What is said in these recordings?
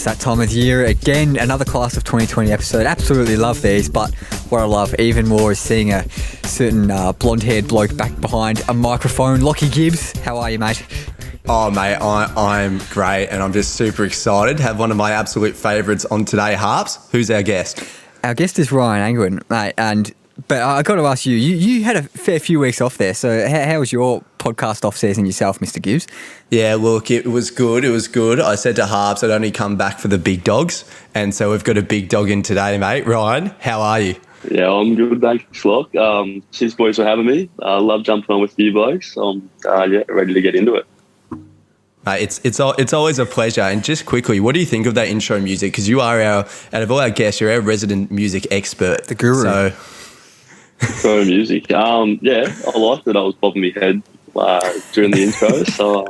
that time of the year again. Another Class of 2020 episode. Absolutely love these, but what I love even more is seeing a certain blonde-haired bloke back behind a microphone. Lockie Gibbs, how are you, mate? Oh, mate, I'm great, and I'm just super excited to have one of my absolute favourites on today, Harps. Who's our guest? Our guest is Ryan Angwin, mate, but I got to ask you, you had a fair few weeks off there, so how was your podcast off-season yourself, Mr. Gibbs? Yeah, look, it was good. I said to Harps I'd only come back for the big dogs, and so we've got a big dog in today, mate. Ryan, how are you? Yeah, I'm good, thanks, Flock. Cheers, boys, for having me. I love jumping on with you boys. I'm ready to get into it. Mate, it's always a pleasure. And just quickly, what do you think of that intro music? Because you are out of all our guests, you're our resident music expert. The guru. So music. Yeah, I liked it. I was bobbing my head during the intro. So,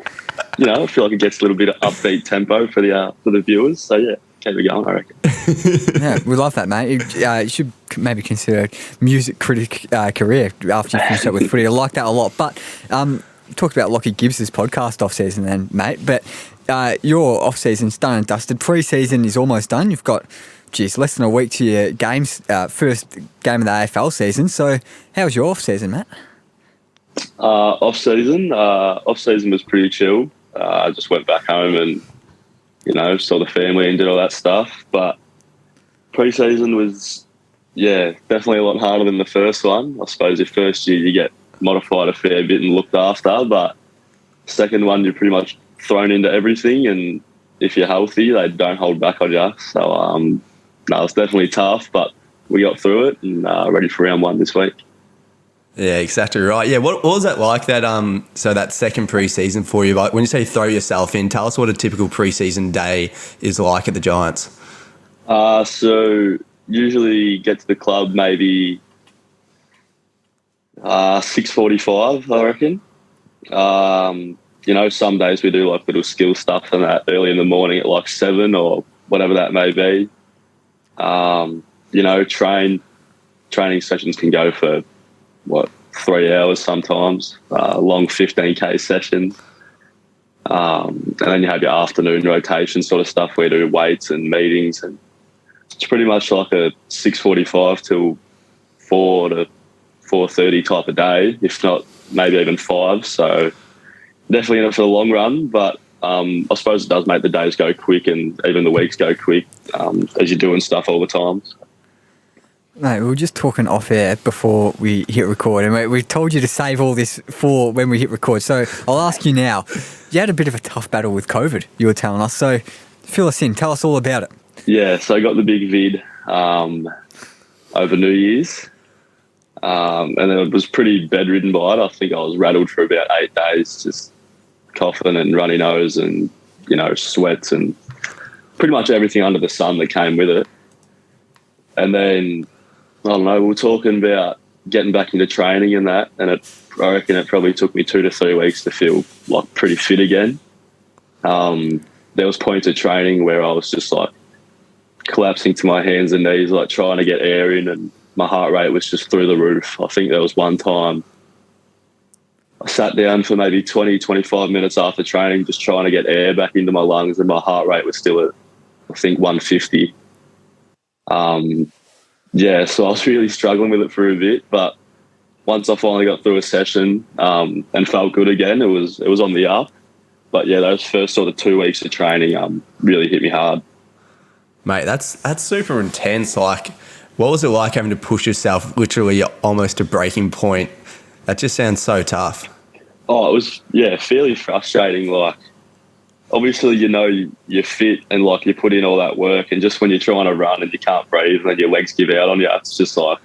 I feel like it gets a little bit of upbeat tempo for the viewers. So, yeah, keep it going, I reckon. Yeah, we love that, mate. You should maybe consider a music critic career after you finish up with footy. I like that a lot. But you talked about Lockie Gibbs' podcast off-season then, mate. But your off-season's done and dusted. Pre-season is almost done. You've got less than a week to your games, first game of the AFL season. So how was your off-season, Matt? Off-season was pretty chill. I just went back home and, saw the family and did all that stuff. But pre-season was, definitely a lot harder than the first one. I suppose your first year you get modified a fair bit and looked after, but second one you're pretty much thrown into everything, and if you're healthy, they don't hold back on you. So, it's definitely tough, but we got through it and ready for round one this week. Yeah, exactly right. Yeah, what was that like, that that second pre-season for you? Like, when you say throw yourself in, tell us what a typical pre-season day is like at the Giants. So usually get to the club maybe 6:45, I reckon. Some days we do like little skill stuff and that early in the morning at like 7 or whatever that may be. Training sessions can go for 3 hours sometimes, long 15K sessions. And then you have your afternoon rotation sort of stuff where you do weights and meetings, and it's pretty much like a 6:45 till 4 to 4:30 type of day, if not maybe even 5. So definitely in it for the long run, but I suppose it does make the days go quick and even the weeks go quick as you're doing stuff all the time. Mate, we were just talking off air before we hit record, and we told you to save all this for when we hit record. So I'll ask you now. You had a bit of a tough battle with COVID, you were telling us. So fill us in. Tell us all about it. Yeah, so I got the big vid over New Year's. And then it was pretty bedridden by it. I think I was rattled for about 8 days, just coughing and runny nose and, sweats and pretty much everything under the sun that came with it. And then, I don't know, we were talking about getting back into training and that, and I reckon it probably took me 2 to 3 weeks to feel like pretty fit again. There was points of training where I was just like collapsing to my hands and knees, like trying to get air in, and my heart rate was just through the roof. I think there was one time I sat down for maybe 20, 25 minutes after training just trying to get air back into my lungs, and my heart rate was still at, I think, 150. So I was really struggling with it for a bit, but once I finally got through a session and felt good again, it was on the up. But yeah, those first sort of 2 weeks of training really hit me hard. Mate, that's super intense. Like, what was it like having to push yourself literally almost to breaking point? That just sounds so tough. Oh, it was, fairly frustrating. Like, obviously, you're fit and, like, you put in all that work, and just when you're trying to run and you can't breathe and then your legs give out on you, it's just like,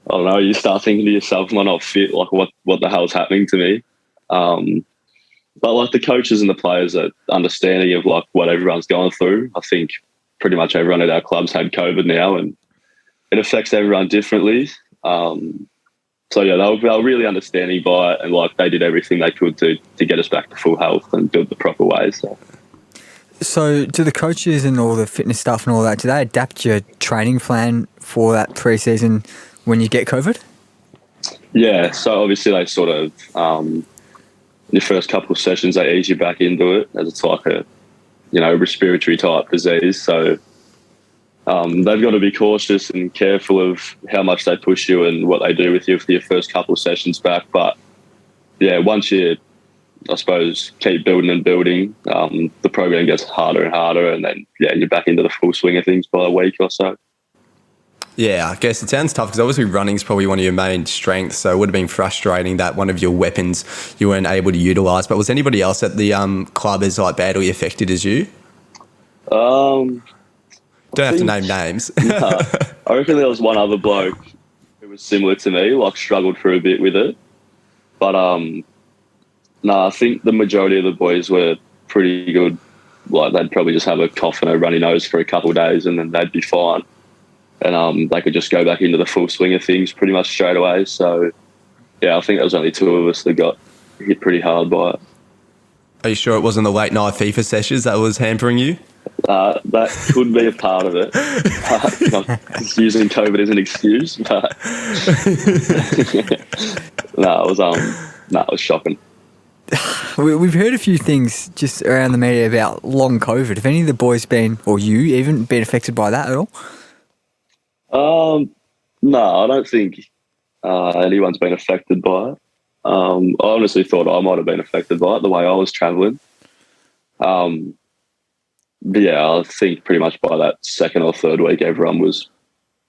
I don't know, you start thinking to yourself, am I not fit? Like, what the hell's happening to me? But, like, the coaches and the players are understanding of, like, what everyone's going through. I think pretty much everyone at our club's had COVID now, and it affects everyone differently. They were really understanding by it, and like they did everything they could to get us back to full health and do it the proper way. So do the coaches and all the fitness stuff and all that, do they adapt your training plan for that pre-season when you get COVID? Yeah, so obviously they sort of, your first couple of sessions, they ease you back into it as it's like a respiratory type disease. So they've got to be cautious and careful of how much they push you and what they do with you for your first couple of sessions back. But yeah, once you, I suppose, keep building and building, the program gets harder and harder, and then you're back into the full swing of things by a week or so. Yeah, I guess it sounds tough because obviously running is probably one of your main strengths, so it would have been frustrating that one of your weapons you weren't able to utilise. But was anybody else at the club as badly affected as you? Don't have to name names. No, I reckon there was one other bloke who was similar to me, struggled for a bit with it. But I think the majority of the boys were pretty good. They'd probably just have a cough and a runny nose for a couple of days and then they'd be fine. And they could just go back into the full swing of things pretty much straight away. So, I think there was only two of us that got hit pretty hard by it. Are you sure it wasn't the late night FIFA sessions that was hampering you? That could be a part of it. Just using COVID as an excuse. But it was shocking. We've heard a few things just around the media about long COVID. Have any of the boys been, or you even, been affected by that at all? No, I don't think anyone's been affected by it. I honestly thought I might have been affected by it the way I was travelling. But I think pretty much by that second or third week, everyone was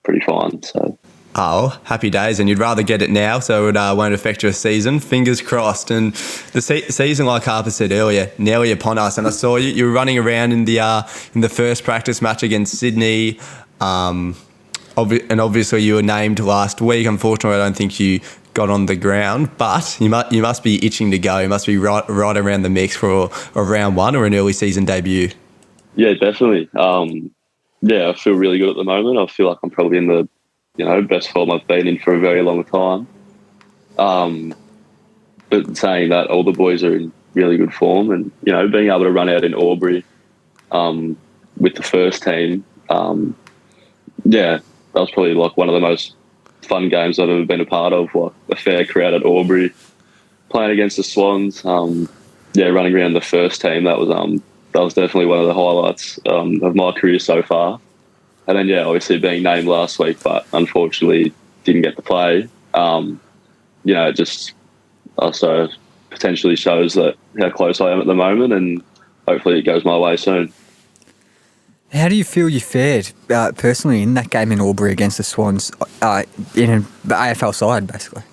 pretty fine. So. Oh, happy days. And you'd rather get it now so it won't affect your season. Fingers crossed. And the season, like Harper said earlier, nearly upon us. And I saw you were running around in the first practice match against Sydney. And obviously you were named last week. Unfortunately, I don't think you got on the ground, but you must be itching to go. You must be right around the mix for a round one or an early season debut. Yeah, definitely. I feel really good at the moment. I feel like I'm probably in the best form I've been in for a very long time. But saying that, all the boys are in really good form, and being able to run out in Albury with the first team, that was probably one of the most fun games I've ever been a part of. A fair crowd at Albury, playing against the Swans. Running around the first team, that was definitely one of the highlights of my career so far. And then, obviously being named last week, but unfortunately didn't get to play. It just also potentially shows that how close I am at the moment, and hopefully it goes my way soon. How do you feel you fared personally in that game in Albury against the Swans in the AFL side, basically?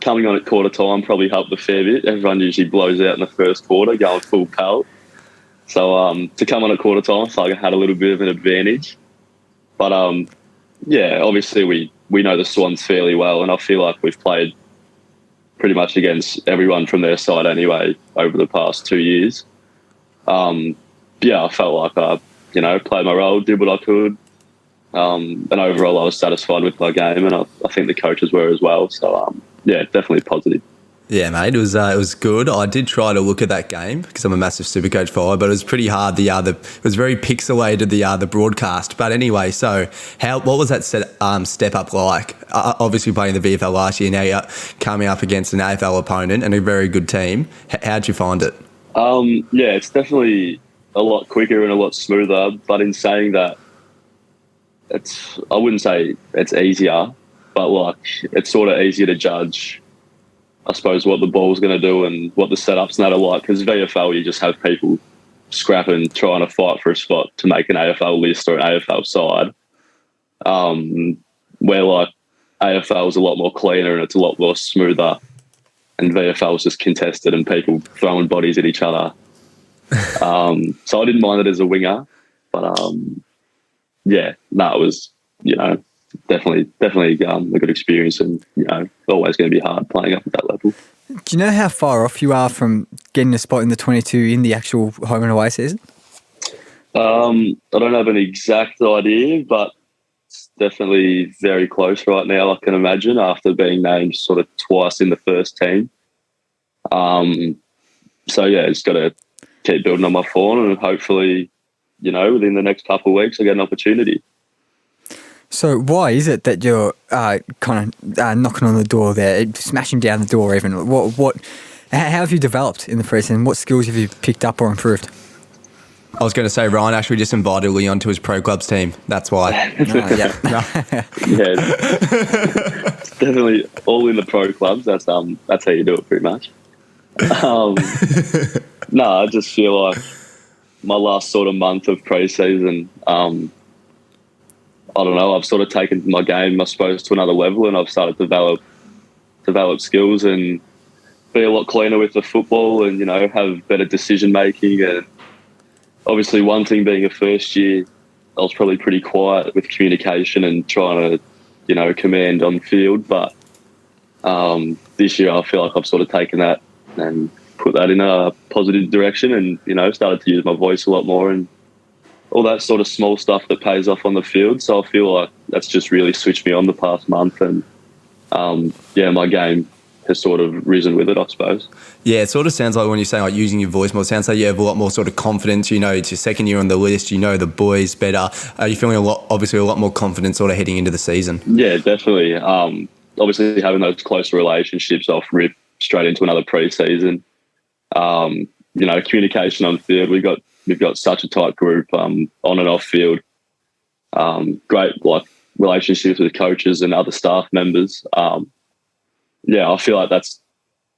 Coming on at quarter time probably helped a fair bit. Everyone usually blows out in the first quarter, going full pelt. So to come on at quarter time, I felt like I had a little bit of an advantage. But obviously we know the Swans fairly well, and I feel like we've played pretty much against everyone from their side anyway over the past 2 years. I felt like I, played my role, did what I could. And overall I was satisfied with my game, and I think the coaches were as well. So, definitely positive. Yeah, mate, it was good. I did try to look at that game because I'm a massive Supercoach follower, but it was pretty hard. It was very pixelated, the broadcast. But anyway, so what was that step up like? Obviously playing the VFL last year, now you're coming up against an AFL opponent and a very good team. How'd you find it? It's definitely a lot quicker and a lot smoother. But in saying that, I wouldn't say it's easier, but it's sort of easier to judge, I suppose, what the ball's going to do and what the setups and that are like. Because VFL, you just have people scrapping, trying to fight for a spot to make an AFL list or an AFL side. Where AFL is a lot more cleaner and it's a lot more smoother, and VFL is just contested and people throwing bodies at each other. So I didn't mind it as a winger, but it was definitely a good experience, and always going to be hard playing up at that level. Do you know how far off you are from getting a spot in the 22 in the actual home and away season? I don't have an exact idea, but it's definitely very close right now, I can imagine, after being named sort of twice in the first team. Just got to keep building on my form, and hopefully, within the next couple of weeks I get an opportunity. So why is it that you're kind of knocking on the door there, smashing down the door even? What How have you developed in the preseason? What skills have you picked up or improved? I was going to say Ryan actually just invited Leon to his pro clubs team. That's why. Yeah. Yeah, it's definitely all in the pro clubs. That's how you do it pretty much. No, I just feel like my last sort of month of pre-season, I don't know, I've sort of taken my game, I suppose, to another level, and I've started to develop skills and be a lot cleaner with the football and, have better decision making. And obviously one thing being a first year, I was probably pretty quiet with communication and trying to, command on the field. But this year I feel like I've sort of taken that and put that in a positive direction and, started to use my voice a lot more and all that sort of small stuff that pays off on the field. So I feel like that's just really switched me on the past month. And, my game has sort of risen with it, I suppose. Yeah, it sort of sounds like when you say like using your voice more, it sounds like you have a lot more sort of confidence. It's your second year on the list. The boys better. Are you feeling obviously a lot more confident sort of heading into the season? Yeah, definitely. Obviously having those closer relationships off rip straight into another pre-season. Communication on field. We've got such a tight group on and off field. Great relationships with coaches and other staff members. I feel like that's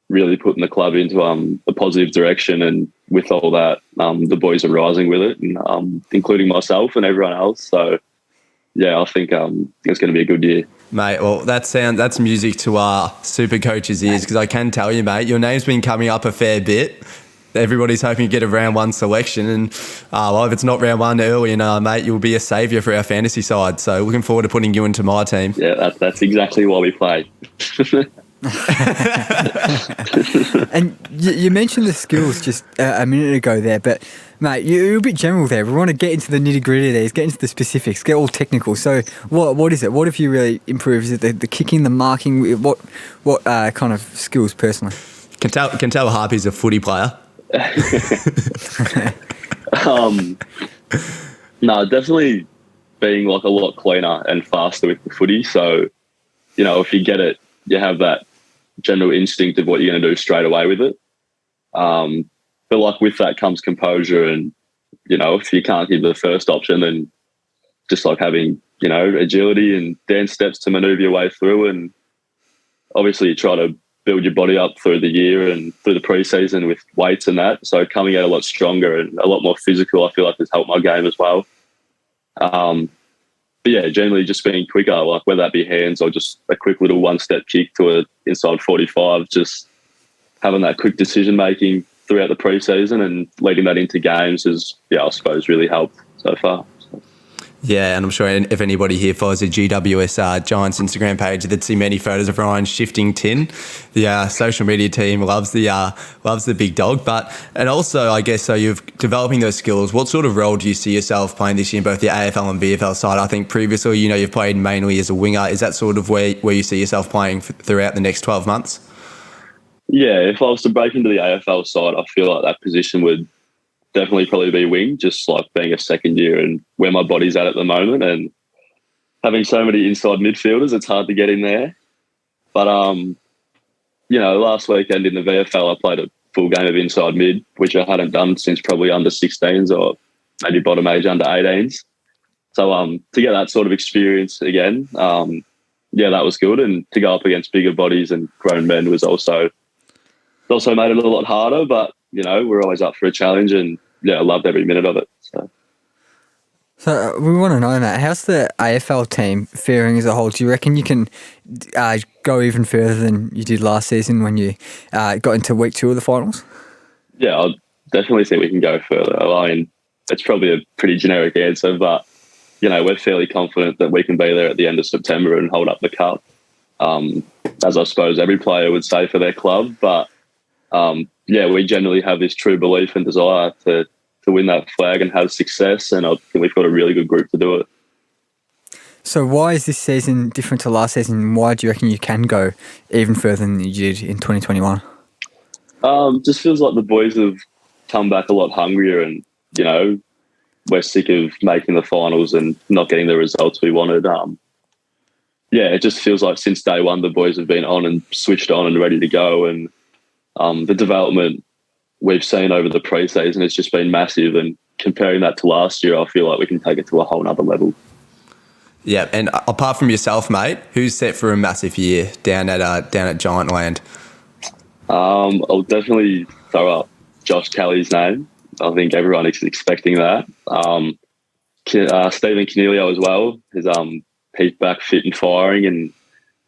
really putting the club into a positive direction, and with all that, the boys are rising with it, and including myself and everyone else. So, I think it's going to be a good year. Mate, well, that's music to our super coaches' ears, because I can tell you, mate, your name's been coming up a fair bit. Everybody's hoping to get a round one selection, and if it's not round one early, mate, you'll be a saviour for our fantasy side. So looking forward to putting you into my team. Yeah, that's exactly why we play. And you mentioned the skills just a minute ago there, but mate, you're a bit general there. We want to get into the nitty gritty there, get into the specifics, get all technical. So what is it? What have you really improved? Is it the kicking, the marking? What kind of skills personally? Can tell Harpy's a footy player. No, definitely being like a lot cleaner and faster with the footy. So, if you get it, you have that general instinct of what you're going to do straight away with it. But like with that comes composure, and if you can't give the first option, then just like having agility and dance steps to maneuver your way through, and obviously you try to build your body up through the year and through the pre-season with weights and that. So coming out a lot stronger and a lot more physical, I feel like has helped my game as well. But yeah, generally just being quicker, like whether that be hands or just a quick little one-step kick to a inside 45, just having that quick decision-making throughout the pre-season and leading that into games has, I suppose, really helped so far. Yeah, and I'm sure if anybody here follows the GWS Giants Instagram page, they'd see many photos of Ryan shifting tin. The social media team loves the big dog, and also I guess so you're developing those skills. What sort of role do you see yourself playing this year in both the AFL and VFL side? I think previously, you've played mainly as a winger. Is that sort of where you see yourself playing throughout the next 12 months? Yeah, if I was to break into the AFL side, I feel like that position would definitely probably be wing, just like being a second year and where my body's at the moment, and having so many inside midfielders, it's hard to get in there. But last weekend in the VFL, I played a full game of inside mid, which I hadn't done since probably under 16s or maybe bottom age under 18s. So to get that sort of experience again, that was good, and to go up against bigger bodies and grown men was also made it a lot harder. But we're always up for a challenge, and I loved every minute of it. So we want to know, Matt, how's the AFL team faring as a whole? Do you reckon you can go even further than you did last season when you got into week 2 of the finals? Yeah, I definitely think we can go further. I mean, it's probably a pretty generic answer, but we're fairly confident that we can be there at the end of September and hold up the cup, as I suppose every player would say for their club. But we generally have this true belief and desire to win that flag and have success, and I think we've got a really good group to do it. So why is this season different to last season? Why do you reckon you can go even further than you did in 2021? Just feels like the boys have come back a lot hungrier, and we're sick of making the finals and not getting the results we wanted. It just feels like since day one the boys have been on and switched on and ready to go, and the development we've seen over the pre-season has just been massive, and comparing that to last year, I feel like we can take it to a whole nother level. Yeah, and apart from yourself, mate, who's set for a massive year down at Giant Land? I'll definitely throw up Josh Kelly's name. I think everyone is expecting that. Stephen Canelio as well. He's back fit and firing, and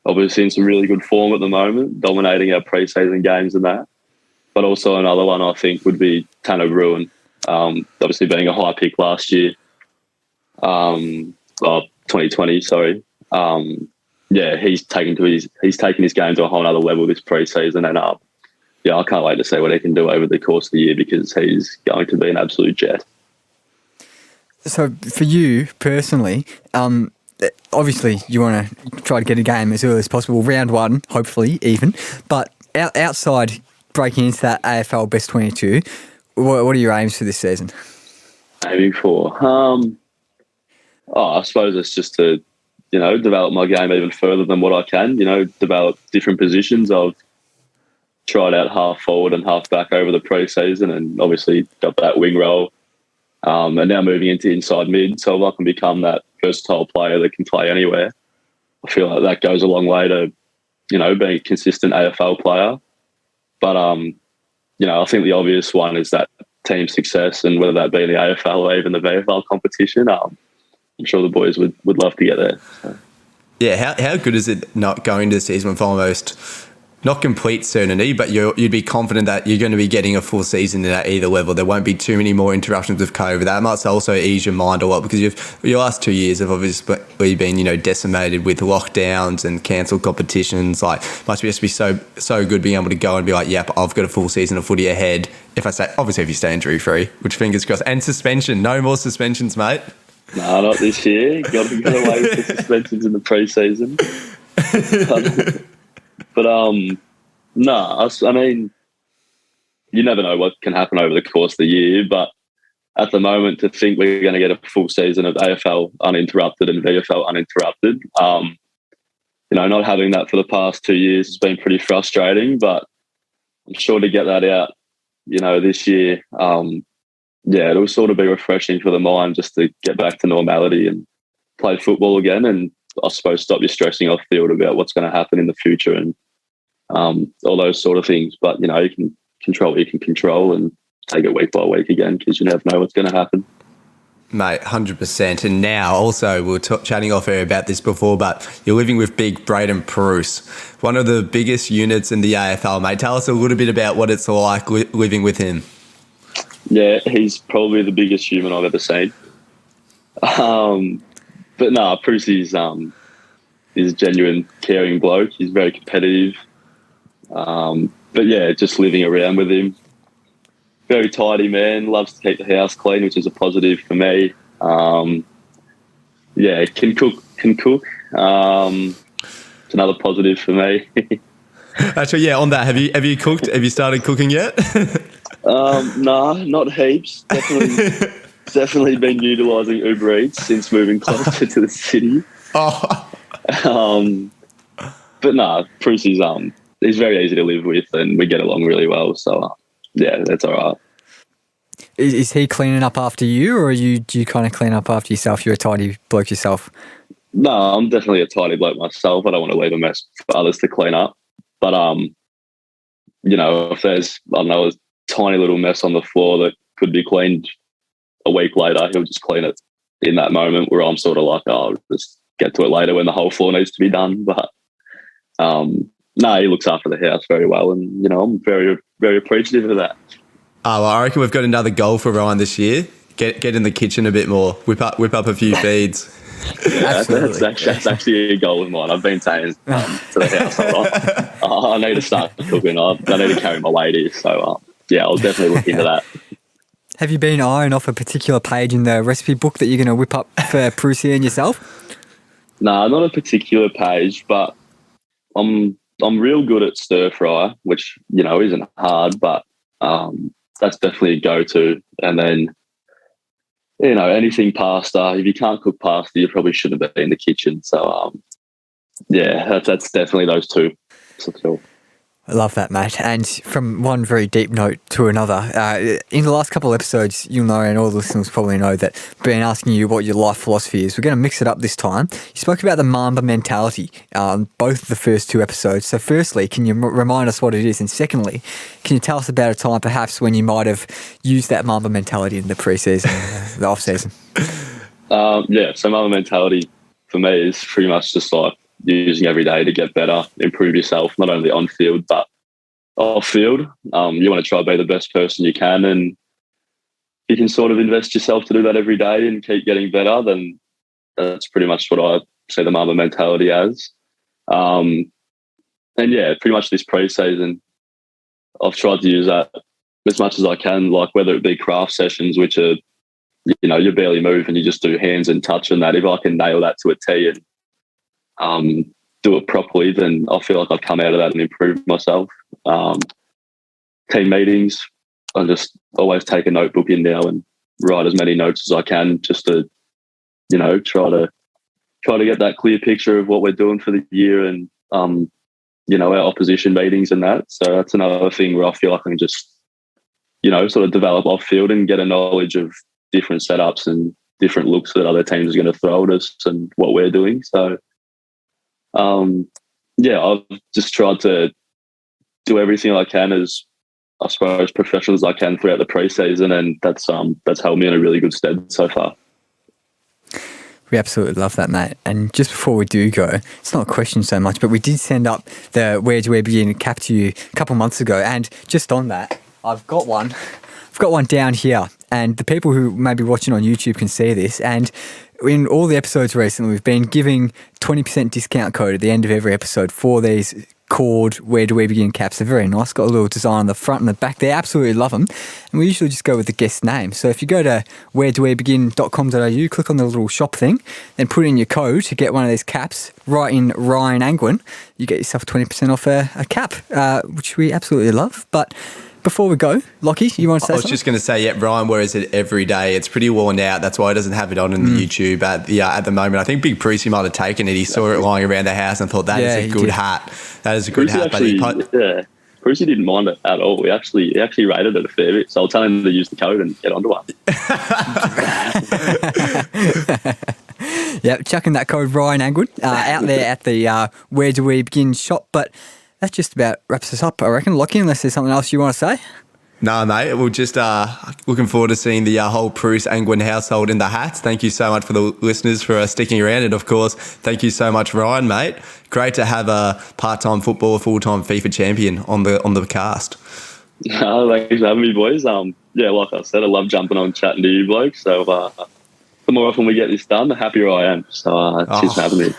obviously in some really good form at the moment, dominating our pre-season games and that. But also another one I think would be Tanner Bruin, obviously being a high pick last year. 2020, sorry. He's taken his game to a whole other level this pre-season, and I can't wait to see what he can do over the course of the year, because he's going to be an absolute jet. So for you personally, obviously you want to try to get a game as early as possible, round one, hopefully even. But outside breaking into that AFL Best 22, what are your aims for this season? Aiming for? I suppose it's just to, develop my game even further than what I can, develop different positions. I've tried out half forward and half back over the pre-season, and obviously got that wing role. And now moving into inside mid, so if I can become that versatile player that can play anywhere, I feel like that goes a long way to, being a consistent AFL player. But, I think the obvious one is that team success, and whether that be in the AFL or even the VFL competition, I'm sure the boys would love to get there. So. Yeah, how good is it not going to the season with almost not complete certainty, but you'd be confident that you're going to be getting a full season at either level. There won't be too many more interruptions with COVID. That must also ease your mind a lot, because your last 2 years have obviously been, decimated with lockdowns and cancelled competitions. Like, must just be so good being able to go and be like, yep, I've got a full season of footy ahead. If you stay injury free, which fingers crossed, and suspension, no more suspensions, mate. No, not this year. Got to get away with the suspensions in the pre-season. But I mean, you never know what can happen over the course of the year. But at the moment, to think we're going to get a full season of AFL uninterrupted and VFL uninterrupted, not having that for the past 2 years has been pretty frustrating. But I'm sure to get that out, this year, it'll sort of be refreshing for the mind just to get back to normality and play football again, and I suppose stop you stressing off field about what's going to happen in the future and all those sort of things. But, you can control what you can control and take it week by week again, because you never know what's going to happen. Mate, 100%. And now also, we were chatting off air about this before, but you're living with big Braden Pruce, one of the biggest units in the AFL, mate. Tell us a little bit about what it's like living with him. Yeah, he's probably the biggest human I've ever seen. But no, Bruce is a genuine, caring bloke. He's very competitive. But yeah, just living around with him. Very tidy man, loves to keep the house clean, which is a positive for me. Can cook. It's another positive for me. Actually, yeah, on that, have you cooked? Have you started cooking yet? No, not heaps. Definitely been utilising Uber Eats since moving closer to the city. Oh. But no, Bruce is he's very easy to live with, and we get along really well. So that's all right. Is he cleaning up after you, or do you kind of clean up after yourself? You're a tidy bloke yourself. No, I'm definitely a tidy bloke myself. I don't want to leave a mess for others to clean up. But if there's a tiny little mess on the floor that could be cleaned a week later, he'll just clean it in that moment, where I'm sort of like, I'll just get to it later when the whole floor needs to be done. But he looks after the house very well, and I'm very, very appreciative of that. Oh, well, I reckon we've got another goal for Ryan this year. Get in the kitchen a bit more. Whip up a few feeds. Yeah, that's actually a goal of mine. I've been saying to the house, I need to start cooking. I need to carry my weight here. So I'll definitely look into that. Have you been eyeing off a particular page in the recipe book that you're going to whip up for Prusy and yourself? No, not a particular page, but I'm real good at stir fry, which isn't hard, but that's definitely a go-to. And then anything pasta. If you can't cook pasta, you probably shouldn't be in the kitchen. So that's definitely those two. So cool. I love that, mate. And from one very deep note to another, in the last couple of episodes, you'll know, and all the listeners probably know, that I've been asking you what your life philosophy is. We're going to mix it up this time. You spoke about the Mamba mentality on both the first two episodes. So firstly, can you remind us what it is? And secondly, can you tell us about a time perhaps when you might have used that Mamba mentality in the pre-season, the off-season? So Mamba mentality for me is pretty much just like using every day to get better, improve yourself, not only on field but off field. You want to try to be the best person you can, and you can sort of invest yourself to do that every day and keep getting better. Then that's pretty much what I see the Mamba mentality as. And yeah, pretty much this pre-season, I've tried to use that as much as I can, like whether it be craft sessions, which are, you barely move and you just do hands and touch and that. If I can nail that to a T and do it properly, then I feel like I've come out of that and improved myself. Team meetings, I just always take a notebook in now and write as many notes as I can, just to, try to get that clear picture of what we're doing for the year, and our opposition meetings and that. So that's another thing where I feel like I can just, sort of develop off field and get a knowledge of different setups and different looks that other teams are going to throw at us and what we're doing. So I've just tried to do everything I can as, I suppose, professional as I can throughout the pre-season, and that's held me in a really good stead so far. We absolutely love that, mate. And just before we do go, it's not a question so much, but we did send up the Where Do We Begin cap to you a couple months ago, and just on that, I've got one down here, and the people who may be watching on YouTube can see this. And in all the episodes recently, we've been giving 20% discount code at the end of every episode for these cord Where Do We Begin caps. They're very nice, got a little design on the front and the back. They absolutely love them, and we usually just go with the guest name. So if you go to wheredowebegin.com.au, click on the little shop thing, then put in your code to get one of these caps, write in Ryan Angwin, you get yourself 20% off a cap, which we absolutely love. But before we go, Lockie, you want to say something? I was just going to say, Ryan wears it every day. It's pretty worn out. That's why he doesn't have it on in the YouTube at the moment. I think Big Brucey might have taken it. He saw it lying around the house and thought, that is a good hat. That is a good hat. Brucey didn't mind it at all. He actually rated it a fair bit. So I'll tell him to use the code and get onto one. Yeah, chucking that code Ryan Angwin out there at the Where Do We Begin shop. But that just about wraps us up, I reckon. Lockie, unless there's something else you want to say? No, mate. We're just looking forward to seeing the whole Bruce Angwin household in the hats. Thank you so much for the listeners for sticking around. And, of course, thank you so much, Ryan, mate. Great to have a part-time footballer, full-time FIFA champion on the cast. Thanks for having me, boys. Like I said, I love jumping on chatting to you blokes. So the more often we get this done, the happier I am. So cheers for having me.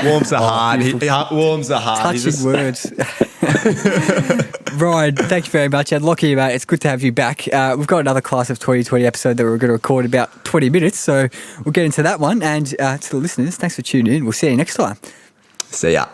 Warms the heart. Warms the heart. Touching words. Ryan, thank you very much. And Lockie, mate, it's good to have you back. We've got another Class of 2020 episode that we're going to record in about 20 minutes. So we'll get into that one. And to the listeners, thanks for tuning in. We'll see you next time. See ya.